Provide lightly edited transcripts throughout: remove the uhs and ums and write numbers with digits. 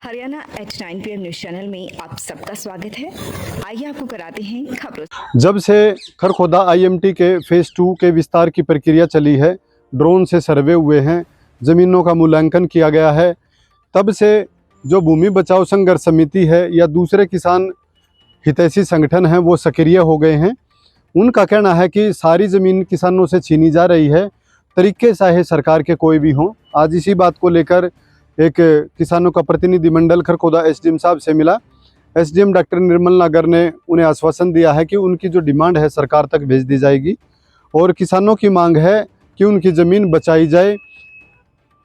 Haryana H9 PM news channel में आप सबका स्वागत है। आइए आपको कराते हैं खबरों। जब से खरखोदा IMT के फेज़ 2 के विस्तार की प्रक्रिया चली है, ड्रोन से सर्वे हुए हैं, ज़मीनों का मूल्यांकन किया गया है, तब से जो भूमि बचाओ संघर्ष समिति है या दूसरे किसान हितैषी संगठन हैं वो सक्रिय हो गए हैं। उनका कहना है कि सारी ज़मीन किसानों से छीनी जा रही है, तरीके चाहे सरकार के कोई भी हों। आज इसी बात को लेकर एक किसानों का प्रतिनिधिमंडल खरखोदा SDM साहब से मिला। SDM डॉक्टर निर्मल नागर ने उन्हें आश्वासन दिया है कि उनकी जो डिमांड है सरकार तक भेज दी जाएगी और किसानों की मांग है कि उनकी ज़मीन बचाई जाए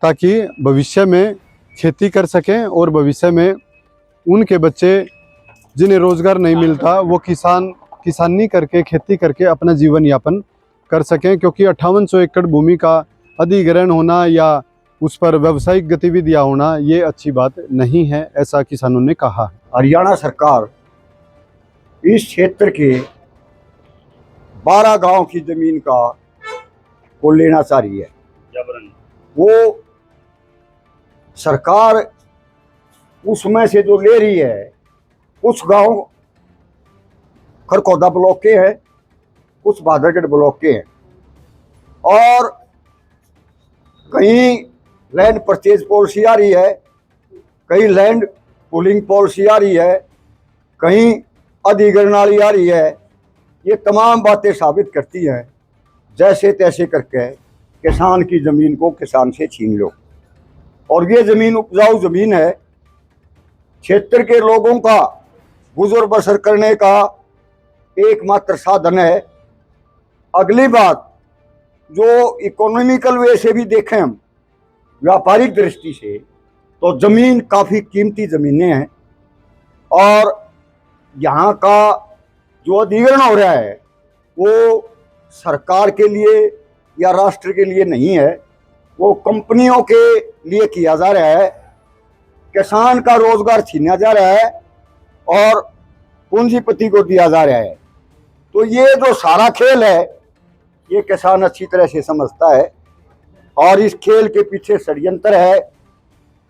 ताकि भविष्य में खेती कर सकें और भविष्य में उनके बच्चे जिन्हें रोज़गार नहीं मिलता वो किसानी करके खेती करके अपना जीवन यापन कर सकें, क्योंकि 5800 एकड़ भूमि का अधिग्रहण होना या उस पर व्यावसायिक गतिविधियां होना ये अच्छी बात नहीं है, ऐसा किसानों ने कहा। हरियाणा सरकार इस क्षेत्र के 12 गांव की जमीन को लेना चाह रही है। वो सरकार उसमें से जो ले रही है, कुछ गांव खरखोदा ब्लॉक के हैं, कुछ बादरगढ़ ब्लॉक के हैं और कहीं लैंड परचेज पॉलिसी आ रही है, कहीं लैंड पूलिंग पॉलिसी आ रही है, कहीं अधिग्रहण वाली आ रही है। ये तमाम बातें साबित करती हैं जैसे तैसे करके किसान की ज़मीन को किसान से छीन लो। और ये ज़मीन उपजाऊ ज़मीन है, क्षेत्र के लोगों का गुजर बसर करने का एकमात्र साधन है। अगली बात, जो इकोनॉमिकल वे से भी देखें हम व्यापारिक दृष्टि से, तो ज़मीन काफ़ी कीमती ज़मीनें हैं और यहाँ का जो अधिग्रहण हो रहा है वो सरकार के लिए या राष्ट्र के लिए नहीं है, वो कंपनियों के लिए किया जा रहा है। किसान का रोज़गार छीना जा रहा है और पूंजीपति को दिया जा रहा है। तो ये जो सारा खेल है ये किसान अच्छी तरह से समझता है और इस खेल के पीछे षड्यंत्र है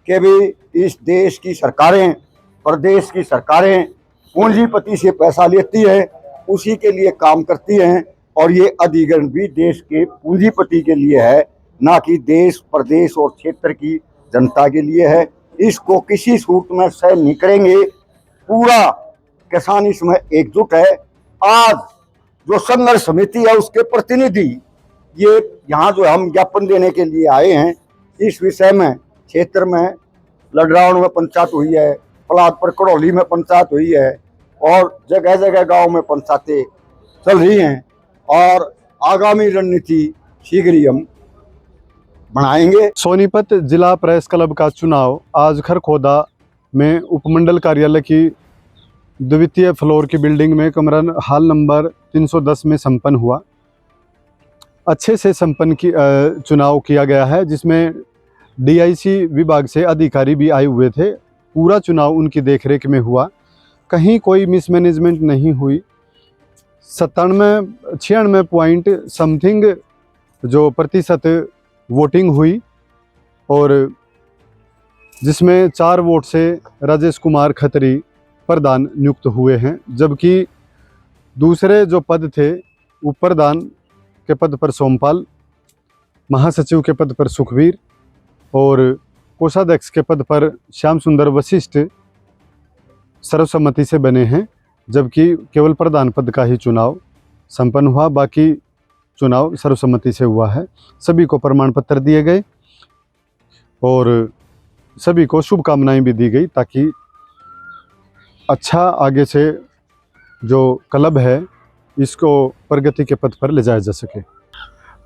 कि भी इस देश की सरकारें, प्रदेश की सरकारें पूंजीपति से पैसा लेती हैं, उसी के लिए काम करती हैं और ये अधिग्रहण भी देश के पूंजीपति के लिए है, ना कि देश, प्रदेश और क्षेत्र की जनता के लिए है। इसको किसी सूरत में सहन नहीं करेंगे। पूरा किसान इसमें एकजुट है। आज जो संघर्ष समिति है उसके प्रतिनिधि ये यहाँ जो हम ज्ञापन देने के लिए आए हैं, इस विषय में क्षेत्र में लडरावण में पंचायत हुई है, पलादपुर कड़ौली में पंचायत हुई है और जगह जगह गांव में पंचायतें चल रही हैं और आगामी रणनीति शीघ्र ही हम बनाएंगे। सोनीपत जिला प्रेस क्लब का चुनाव आज खरखोदा में उपमंडल कार्यालय की द्वितीय फ्लोर की बिल्डिंग में कमरा हाल नंबर 310 में संपन्न हुआ। अच्छे से संपन्न चुनाव किया गया है, जिसमें DIC विभाग से अधिकारी भी आए हुए थे। पूरा चुनाव उनकी देखरेख में हुआ, कहीं कोई मिसमैनेजमेंट नहीं हुई। 96 पॉइंट समथिंग जो प्रतिशत वोटिंग हुई और जिसमें 4 वोट से राजेश कुमार खत्री प्रधान नियुक्त हुए हैं, जबकि दूसरे जो पद थे उप प्रधान के पद पर सोमपाल, महासचिव के पद पर सुखवीर और कोषाध्यक्ष के पद पर श्याम सुंदर वशिष्ठ सर्वसम्मति से बने हैं, जबकि केवल प्रधान पद का ही चुनाव संपन्न हुआ, बाकी चुनाव सर्वसम्मति से हुआ है। सभी को प्रमाण पत्र दिए गए और सभी को शुभकामनाएं भी दी गई ताकि अच्छा आगे से जो क्लब है इसको प्रगति के पथ पर ले जाया जा सके।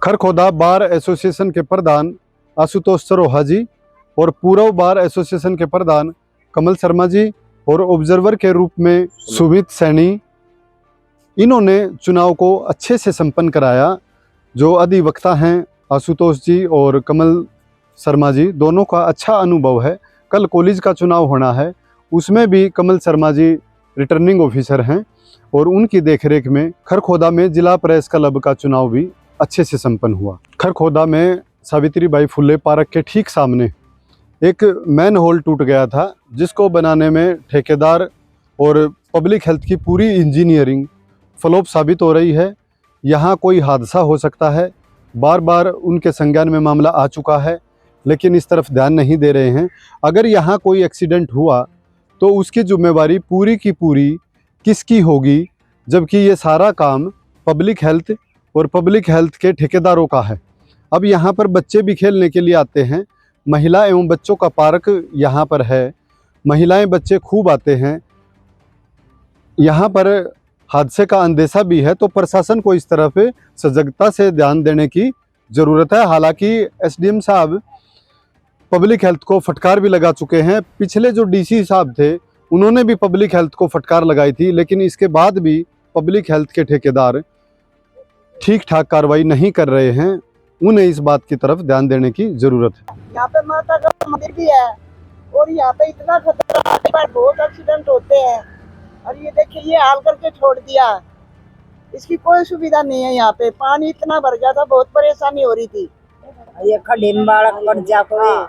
खरखोदा बार एसोसिएशन के प्रधान आशुतोष सरोहा जी और पूर्व बार एसोसिएशन के प्रधान कमल शर्मा जी और ऑब्जर्वर के रूप में सुमित सैनी, इन्होंने चुनाव को अच्छे से संपन्न कराया। जो अधिवक्ता हैं आशुतोष जी और कमल शर्मा जी, दोनों का अच्छा अनुभव है। कल कॉलेज का चुनाव होना है, उसमें भी कमल शर्मा जी रिटर्निंग ऑफिसर हैं और उनकी देखरेख में खरखोदा में जिला प्रेस क्लब का चुनाव भी अच्छे से संपन्न हुआ। खरखोदा में सावित्रीबाई फुले पार्क के ठीक सामने एक मैन होल टूट गया था, जिसको बनाने में ठेकेदार और पब्लिक हेल्थ की पूरी इंजीनियरिंग फ्लॉप साबित हो रही है। यहाँ कोई हादसा हो सकता है, बार बार उनके संज्ञान में मामला आ चुका है, लेकिन इस तरफ ध्यान नहीं दे रहे हैं। अगर यहाँ कोई एक्सीडेंट हुआ तो उसकी जिम्मेवारी पूरी की पूरी किसकी होगी, जबकि ये सारा काम पब्लिक हेल्थ और पब्लिक हेल्थ के ठेकेदारों का है। अब यहाँ पर बच्चे भी खेलने के लिए आते हैं, महिला एवं बच्चों का पार्क यहाँ पर है, महिलाएं बच्चे खूब आते हैं। यहाँ पर हादसे का अंदेशा भी है, तो प्रशासन को इस तरफ सजगता से ध्यान देने की ज़रूरत है। हालांकि एसडीएम साहब पब्लिक हेल्थ को फटकार भी लगा चुके हैं। पिछले जो डीसी साहब थे उन्होंने भी पब्लिक हेल्थ को फटकार लगाई थी, लेकिन इसके बाद भी पब्लिक हेल्थ के ठेकेदार ठीक ठाक कार्रवाई नहीं कर रहे हैं। उन्हें इस बात की तरफ ध्यान देने की ज़रूरत है। यहाँ पे माता का मंदिर भी है और यहाँ पे इतना खतरा है, पर बहुत एक्सीडेंट होते हैं। और ये देखिए ये हाल करके छोड़ दिया, इसकी कोई सुविधा नहीं है। यहाँ पे पानी इतना भर गया था, बहुत परेशानी हो रही थी। ये खड्डे में बालक पड़ जा कोई,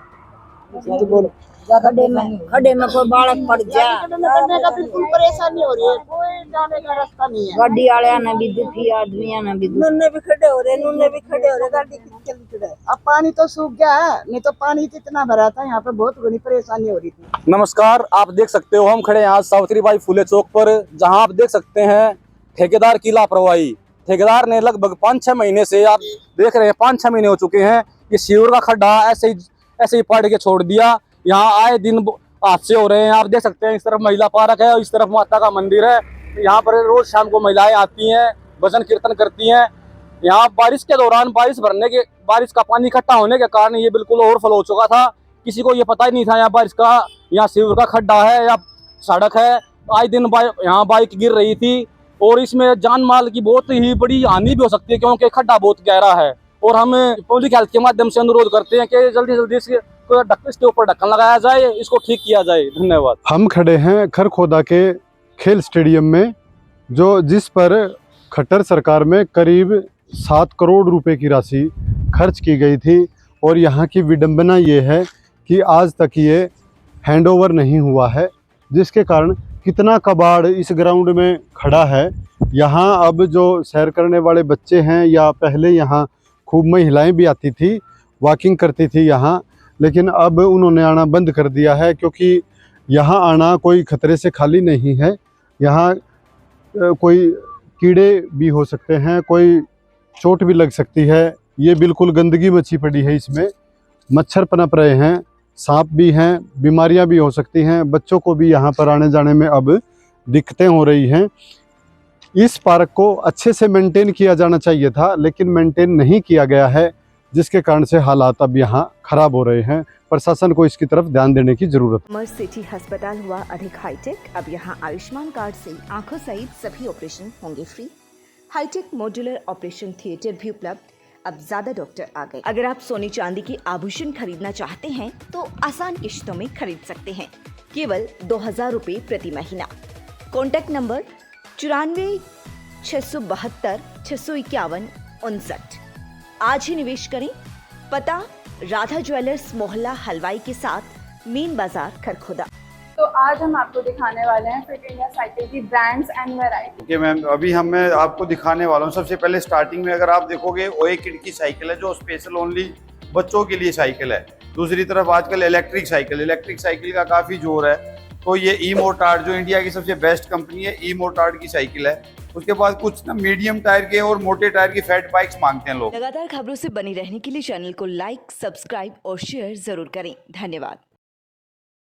खड्डे में कोई बालक पड़ जा, करने का बिल्कुल परेशानी हो रही है, कोई जाने का रास्ता नहीं है। गाड़ी वाले ने भी दुखी, आदमी ने भी दुखी। नुन्ने भी खड़े हो रहे, गाड़ी चल रही। अब पानी तो सूख गया है, नहीं तो पानी इतना भरा था, यहाँ पे बहुत बड़ी परेशानी हो रही थी। नमस्कार, आप देख सकते हो हम खड़े यहाँ सावित्रीबाई फुले चौक पर, जहाँ आप देख सकते हैं ठेकेदार की लापरवाही। ठेकेदार ने लगभग 5-6 महीने से, आप देख रहे हैं 5-6 महीने हो चुके हैं, ये सीवर का खड्डा ऐसे ही पाड़ के छोड़ दिया। यहाँ आए दिन हादसे हो रहे हैं। आप देख सकते हैं इस तरफ महिला पार्क है और इस तरफ माता का मंदिर है। यहाँ पर रोज शाम को महिलाएं आती हैं, भजन कीर्तन करती हैं। यहाँ बारिश के दौरान बारिश का पानी इकट्ठा होने के कारण ये बिल्कुल ओवरफ्लो हो चुका था। किसी को ये पता ही नहीं था यहाँ बारिश का, यहाँ सीवर का खड्डा है या सड़क है। आए दिन यहाँ बाइक गिर रही थी और इसमें जान माल की बहुत ही बड़ी हानि भी हो सकती है, क्योंकि खड्डा बहुत गहरा है। और हम पब्लिक हेल्थ के माध्यम से अनुरोध करते हैं कि जल्दी जल्दी इसके ऊपर ढक्कन लगाया जाए, इसको ठीक किया जाए। धन्यवाद। हम खड़े हैं खरखोदा के खेल स्टेडियम में, जिस पर खट्टर सरकार में करीब 7 करोड़ रुपए की राशि खर्च की गई थी। और यहाँ की विडंबना ये है कि आज तक ये हैंडओवर नहीं हुआ है, जिसके कारण कितना कबाड़ इस ग्राउंड में खड़ा है। यहाँ अब जो सैर करने वाले बच्चे हैं, या पहले यहाँ खूब महिलाएं भी आती थी, वॉकिंग करती थी यहाँ, लेकिन अब उन्होंने आना बंद कर दिया है, क्योंकि यहाँ आना कोई खतरे से खाली नहीं है। यहाँ कोई कीड़े भी हो सकते हैं, कोई चोट भी लग सकती है। ये बिल्कुल गंदगी मची पड़ी है, इसमें मच्छर पनप रहे हैं, सांप भी हैं, बीमारियां भी हो सकती हैं। बच्चों को भी यहाँ पर आने जाने में अब दिक्कतें हो रही हैं। इस पार्क को अच्छे से मेंटेन किया जाना चाहिए था, लेकिन मेंटेन नहीं किया गया है, जिसके कारण से हालात अब यहाँ खराब हो रहे हैं। प्रशासन को इसकी तरफ ध्यान देने की जरूरत है। अमर सिटी अस्पताल हुआ अधिक हाईटेक। अब यहाँ आयुष्मान कार्ड से आंखों सहित सभी ऑपरेशन होंगे free. Hi tech modular operation theatre भी उपलब्ध। अब ज्यादा डॉक्टर आ गए। अगर आप सोने चांदी के आभूषण खरीदना चाहते हैं तो आसान किश्तों में खरीद सकते हैं, केवल 2000 रुपए प्रति महीना। Contact number 94 672 651 59। आज ही निवेश करें। पता राधा ज्वेलर्स मोहल्ला हलवाई के साथ मेन बाजार खरखोदा। तो आज हम आपको दिखाने वाले हैं फिट इंडिया साइकिल की brands and variety. Okay ma'am, अभी मैं आपको दिखाने वाला हूँ। सबसे पहले स्टार्टिंग में अगर आप देखोगे ओए किड की साइकिल है, जो स्पेशल ओनली बच्चों के लिए साइकिल है। दूसरी तरफ आजकल इलेक्ट्रिक साइकिल का काफ़ी जोर है। तो ये ई मोटार्ड, जो इंडिया की सबसे बेस्ट कंपनी है, ई मोटार्ड की साइकिल है। उसके बाद कुछ मीडियम टायर के और मोटे टायर की फैट बाइक्स मांगते हैं लोग। लगातार खबरों से बनी रहने के लिए चैनल को लाइक, सब्सक्राइब और शेयर जरूर करें। धन्यवाद।